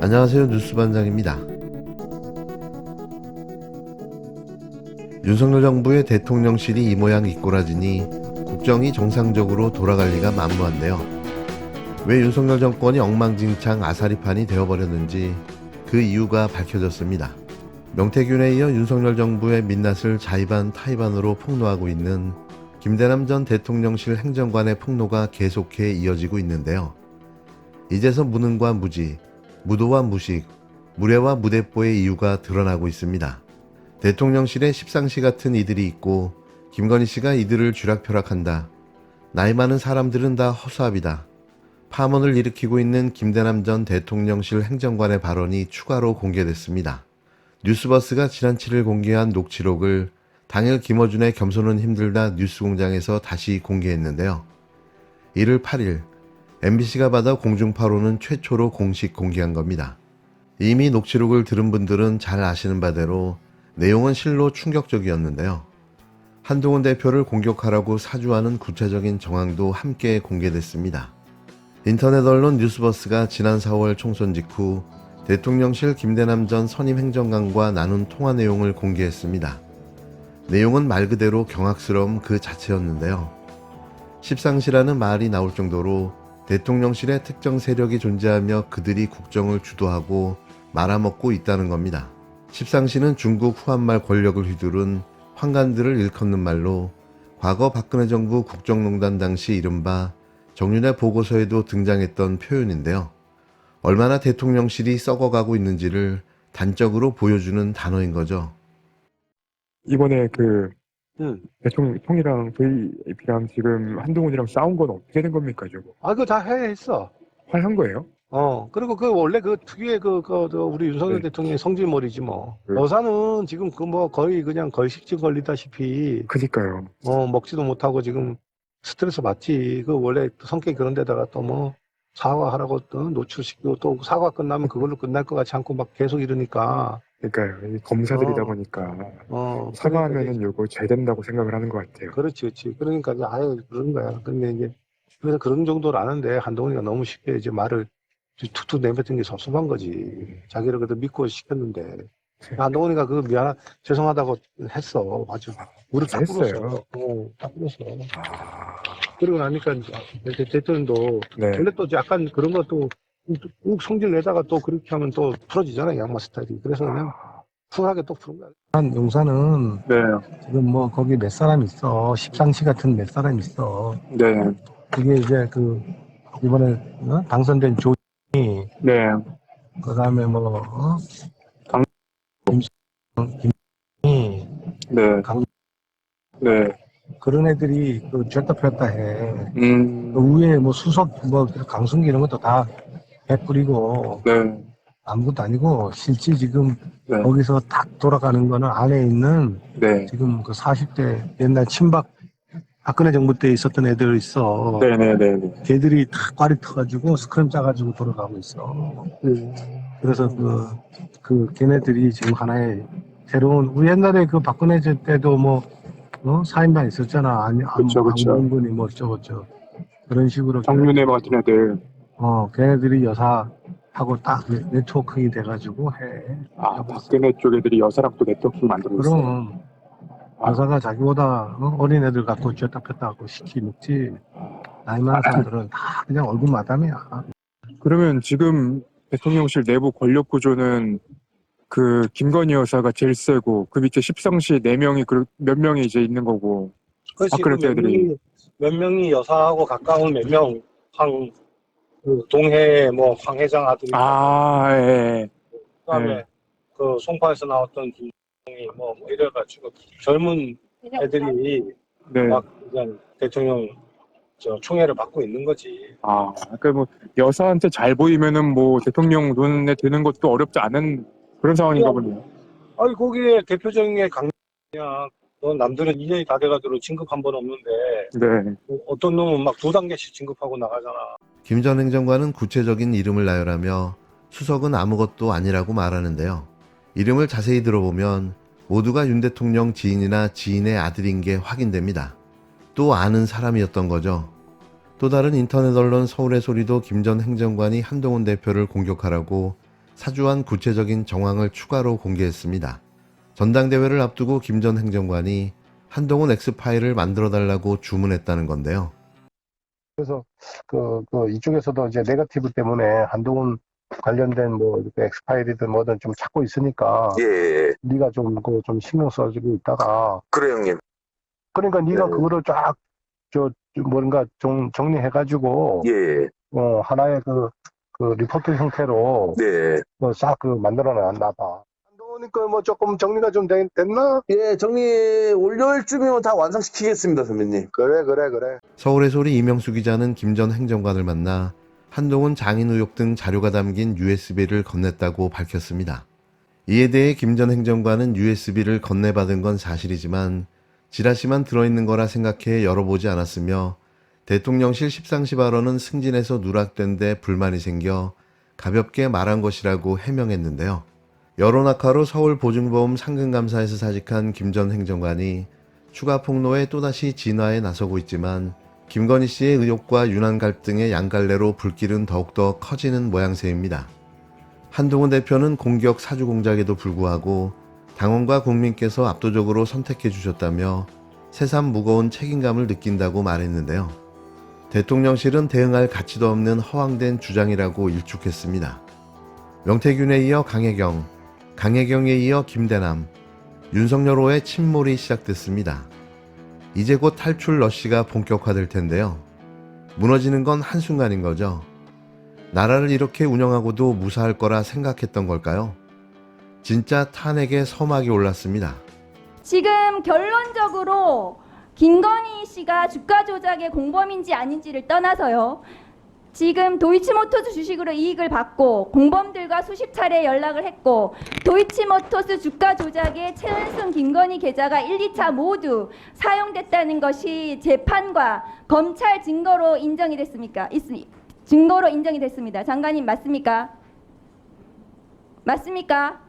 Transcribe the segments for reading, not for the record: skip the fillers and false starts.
안녕하세요. 뉴스반장입니다. 윤석열 정부의 대통령실이 이 모양 이 꼴하지니 국정이 정상적으로 돌아갈 리가 만무한데요. 왜 윤석열 정권이 엉망진창 아사리판이 되어버렸는지 그 이유가 밝혀졌습니다. 명태균에 이어 윤석열 정부의 민낯을 자의반 타의반으로 폭로하고 있는 김대남 전 대통령실 행정관의 폭로가 계속해 이어지고 있는데요. 이제서 무능과 무지, 무도와 무식, 무례와 무대뽀의 이유가 드러나고 있습니다. 대통령실에 십상시 같은 이들이 있고 김건희 씨가 이들을 쥐락펴락한다. 나이 많은 사람들은 다 허수아비다. 파문을 일으키고 있는 김대남 전 대통령실 행정관의 발언이 추가로 공개됐습니다. 뉴스버스가 지난 7일 공개한 녹취록을 당일 김어준의 겸손은 힘들다 뉴스공장에서 다시 공개했는데요. 이를 8일 MBC가 받아 공중파로는 최초로 공식 공개한 겁니다. 이미 녹취록을 들은 분들은 잘 아시는 바대로 내용은 실로 충격적이었는데요. 한동훈 대표를 공격하라고 사주하는 구체적인 정황도 함께 공개됐습니다. 인터넷 언론 뉴스버스가 지난 4월 총선 직후 대통령실 김대남 전 선임 행정관과 나눈 통화 내용을 공개했습니다. 내용은 말 그대로 경악스러움 그 자체였는데요. 십상시라는 말이 나올 정도로 대통령실에 특정 세력이 존재하며 그들이 국정을 주도하고 말아먹고 있다는 겁니다. 십상시는 중국 후한말 권력을 휘두른 황관들을 일컫는 말로 과거 박근혜 정부 국정농단 당시 이른바 정윤회 보고서에도 등장했던 표현인데요. 얼마나 대통령실이 썩어가고 있는지를 단적으로 보여주는 단어인 거죠. 이번에 대통령이랑 VP랑 지금 한동훈이랑 싸운 건 어떻게 된 겁니까, 저거? 그거 다 했어. 화한 거예요? 그리고 원래 특유의 우리 윤석열 네. 대통령의 성질머리지 뭐. 네. 여사는 지금 거의 그냥 걸식증 걸리다시피, 그니까요. 먹지도 못하고 지금 스트레스 받지. 원래 성격이 그런 데다가 또 사과하라고 또 노출시키고 또 사과 끝나면 그걸로 끝날 것 같지 않고 막 계속 이러니까. 그러니까요. 이 검사들이다 보니까 사과하면은 요거 잘 된다고 생각을 하는 것 같아요. 그렇지. 그러니까 이제 아예 그런 거야. 근데 이제 그래서 그런 정도로 아는데 한동훈이가 너무 쉽게 이제 말을 툭툭 내뱉은 게 섭섭한 거지. 자기를 그래도 믿고 시켰는데. 한동훈이가 죄송하다고 했어. 맞아. 우리 딱 했어요. 불었어. 딱 불었어. 그러고 나니까 이제 대통령도 네. 원래 또 약간 그런 것도 욱 성질 내다가 또 그렇게 하면 또 풀어지잖아, 양마 스타일이. 그래서 그냥 쿨하게 또 푸는 거야. 용산은 네. 지금 거기 몇 사람 있어. 십상시 같은 몇 사람 있어. 네. 그게 이제 이번에 당선된 조이, 네. 그 다음에 김이, 네. 네. 그런 애들이 쥐었다 폈다 해. 그 음. 위에 수석, 강승기 이런 것도 다 해뿌리고 네. 아무것도 아니고 실제 지금 네. 거기서 탁 돌아가는 거는 안에 있는 네. 지금 40대 옛날 친박 박근혜 정부 때 있었던 애들 있어. 네네네. 걔들이 다 꽈리 터가지고 스크램 짜가지고 돌아가고 있어. 그래서 걔네들이 지금 하나의 새로운, 우리 옛날에 박근혜 때도 4인방 있었잖아. 그쵸. 안bun근이 어쩌고 그런 식으로. 정윤회 같은 애들. 걔네들이 여사하고 딱 네트워킹이 돼가지고 해. 박근혜 쪽 애들이 여사랑 또 네트워킹 만들고 있어요. 그럼 여사가 자기보다 어린 애들 갖고 쥐었다 폈다 하고 시키 먹지. 나이 많은 사람들은 다 그냥 얼굴 마담이야. 그러면 지금 대통령실 내부 권력 구조는 김건희 여사가 제일 세고 그 밑에 십상시 4명이 몇 명이 이제 있는 거고. 그렇지. 박근혜 때들이 몇 명이 여사하고 가까운 몇 명, 동해 황 회장 아들이. 예. 그다음에 송파에서 나왔던 김동희 이래가지고 젊은 애들이 네. 막 그냥 대통령 총애를 받고 있는 거지. 그러니까 여사한테 잘 보이면은 대통령 눈에 드는 것도 어렵지 않은 그런 상황인가 보네요. 거기에 대표적인 게 강이야. 남들은 2년이 다 돼가지고 진급 한 번 없는데 네. 어떤 놈은 막 2단계씩 진급하고 나가잖아. 김 전 행정관은 구체적인 이름을 나열하며 수석은 아무것도 아니라고 말하는데요. 이름을 자세히 들어보면 모두가 윤 대통령 지인이나 지인의 아들인 게 확인됩니다. 또 아는 사람이었던 거죠. 또 다른 인터넷 언론 서울의 소리도 김 전 행정관이 한동훈 대표를 공격하라고 사주한 구체적인 정황을 추가로 공개했습니다. 전당대회를 앞두고 김 전 행정관이 한동훈 X파일을 만들어달라고 주문했다는 건데요. 이쪽에서도 이제 네거티브 때문에 한동훈 관련된 뭐 이렇게 엑스파일이든 뭐든 좀 찾고 있으니까 예, 네가 좀 그거 좀 신경 써주고 있다가 그래 형님. 그러니까 네가 네. 그거를 쫙 뭔가 좀 정리해가지고 예, 하나의 그 리포트 형태로 네. 싹 만들어 놨나 봐. 한동훈이니까 뭐 조금 정리가 좀 됐나? 예, 정리 월요일쯤이면 다 완성시키겠습니다, 선배님. 그래. 서울의 소리 이명수 기자는 김 전 행정관을 만나 한동훈 장인 의혹 등 자료가 담긴 USB를 건넸다고 밝혔습니다. 이에 대해 김 전 행정관은 USB를 건네받은 건 사실이지만 지라시만 들어있는 거라 생각해 열어보지 않았으며 대통령실 십상시 발언은 승진해서 누락된 데 불만이 생겨 가볍게 말한 것이라고 해명했는데요. 여론악화로 서울보증보험 상근감사에서 사직한 김 전 행정관이 추가 폭로에 또다시 진화에 나서고 있지만 김건희 씨의 의혹과 윤한 갈등의 양갈래로 불길은 더욱더 커지는 모양새입니다. 한동훈 대표는 공격 사주 공작에도 불구하고 당원과 국민께서 압도적으로 선택해 주셨다며 새삼 무거운 책임감을 느낀다고 말했는데요. 대통령실은 대응할 가치도 없는 허황된 주장이라고 일축했습니다. 명태균에 이어 강혜경에 이어 김대남, 윤석열호의 침몰이 시작됐습니다. 이제 곧 탈출 러시가 본격화될 텐데요. 무너지는 건 한순간인 거죠. 나라를 이렇게 운영하고도 무사할 거라 생각했던 걸까요? 진짜 탄핵의 서막이 올랐습니다. 지금 결론적으로 김건희 씨가 주가 조작의 공범인지 아닌지를 떠나서요. 지금 도이치모터스 주식으로 이익을 받고 공범들과 수십 차례 연락을 했고 도이치모터스 주가 조작에 최은순, 김건희 계좌가 1, 2차 모두 사용됐다는 것이 재판과 검찰 증거로 인정이 됐습니까? 증거로 인정이 됐습니다. 장관님 맞습니까? 맞습니까?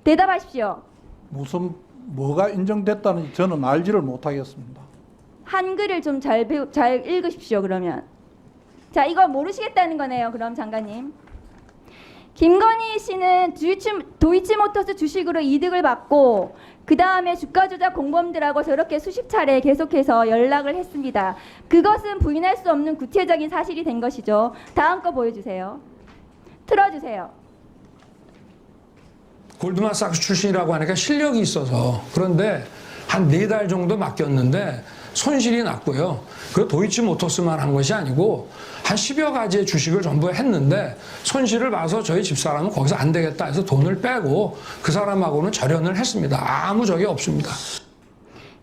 대답하십시오. 뭐가 인정됐다는지 저는 알지를 못하겠습니다. 한글을 좀 잘 읽으십시오. 그러면 자, 이거 모르시겠다는 거네요. 그럼 장관님, 김건희 씨는 도이치모터스 주식으로 이득을 받고 그 다음에 주가 조작 공범들하고 저렇게 수십 차례 계속해서 연락을 했습니다. 그것은 부인할 수 없는 구체적인 사실이 된 것이죠. 다음 거 보여주세요. 틀어주세요. 골드만삭스 출신이라고 하니까 실력이 있어서, 그런데 한 4달 정도 맡겼는데 손실이 났고요. 그 도이치모터스만 한 것이 아니고 한 10여 가지의 주식을 전부 했는데 손실을 봐서 저희 집사람은 거기서 안 되겠다 해서 돈을 빼고 그 사람하고는 절연을 했습니다. 아무 적이 없습니다.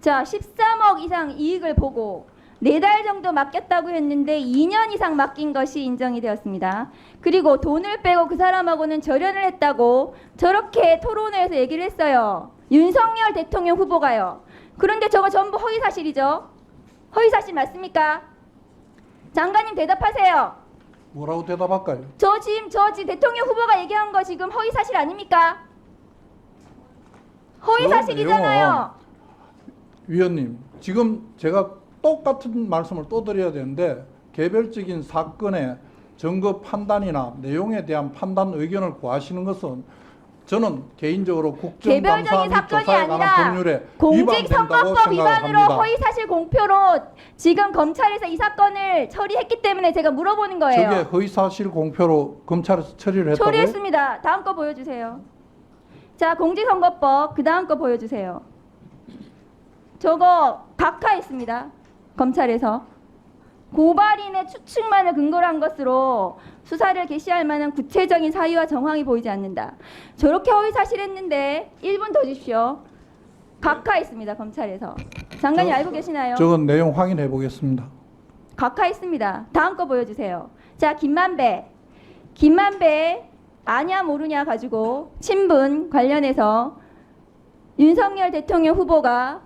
자, 13억 이상 이익을 보고 4달 정도 맡겼다고 했는데 2년 이상 맡긴 것이 인정이 되었습니다. 그리고 돈을 빼고 그 사람하고는 절연을 했다고 저렇게 토론회에서 얘기를 했어요. 윤석열 대통령 후보가요. 그런데 저거 전부 허위사실이죠. 허위사실 맞습니까? 장관님 대답하세요. 뭐라고 대답할까요? 저 지금 대통령 후보가 얘기한 거 지금 허위사실 아닙니까? 허위사실이잖아요. 위원님, 지금 제가 똑같은 말씀을 또 드려야 되는데 개별적인 사건의 증거 판단이나 내용에 대한 판단 의견을 구하시는 것은 저는 개인적으로 국정감사 개별적인 및 사건이 조사에 관한 아니라 법률에 위반된다고 공직선거법 생각을 위반으로 합니다. 허위사실 공표로 지금 검찰에서 이 사건을 처리했기 때문에 제가 물어보는 거예요. 저게 허위사실 공표로 검찰에서 처리를 했다고요? 처리했습니다. 다음 거 보여주세요. 자, 공직선거법 그 다음 거 보여주세요. 저거 각하했습니다. 검찰에서 고발인의 추측만을 근거로 한 것으로 수사를 개시할 만한 구체적인 사유와 정황이 보이지 않는다. 저렇게 허위사실했는데 1분 더 주십시오. 각하했습니다. 검찰에서. 장관님 알고 계시나요? 저건 내용 확인해 보겠습니다. 각하했습니다. 다음 거 보여주세요. 자, 김만배 아냐 모르냐 가지고 친분 관련해서 윤석열 대통령 후보가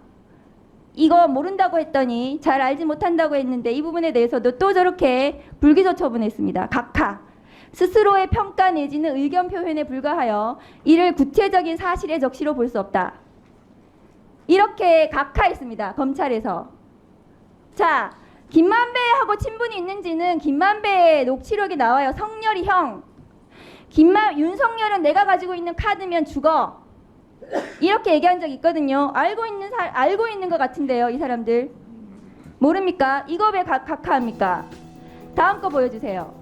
이거 모른다고 했더니 잘 알지 못한다고 했는데 이 부분에 대해서도 또 저렇게 불기소 처분했습니다. 각하. 스스로의 평가 내지는 의견 표현에 불과하여 이를 구체적인 사실의 적시로 볼 수 없다. 이렇게 각하했습니다. 검찰에서. 자, 김만배하고 친분이 있는지는 김만배의 녹취록이 나와요. 성렬이 형. 윤석열은 내가 가지고 있는 카드면 죽어. 이렇게 얘기한 적 있거든요. 알고 있는 것 같은데요, 이 사람들. 모릅니까? 이거 왜 각하합니까? 다음 거 보여주세요.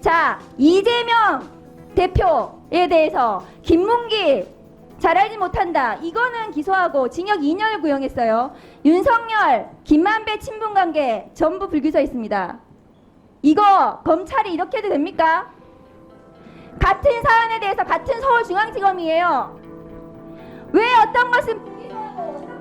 자, 이재명 대표에 대해서 김문기 잘 알지 못한다. 이거는 기소하고 징역 2년을 구형했어요. 윤석열, 김만배 친분관계 전부 불기소했습니다. 이거 검찰이 이렇게 해도 됩니까? 같은 사안에 대해서 같은 서울중앙지검이에요. 왜 어떤 것은 불기소하고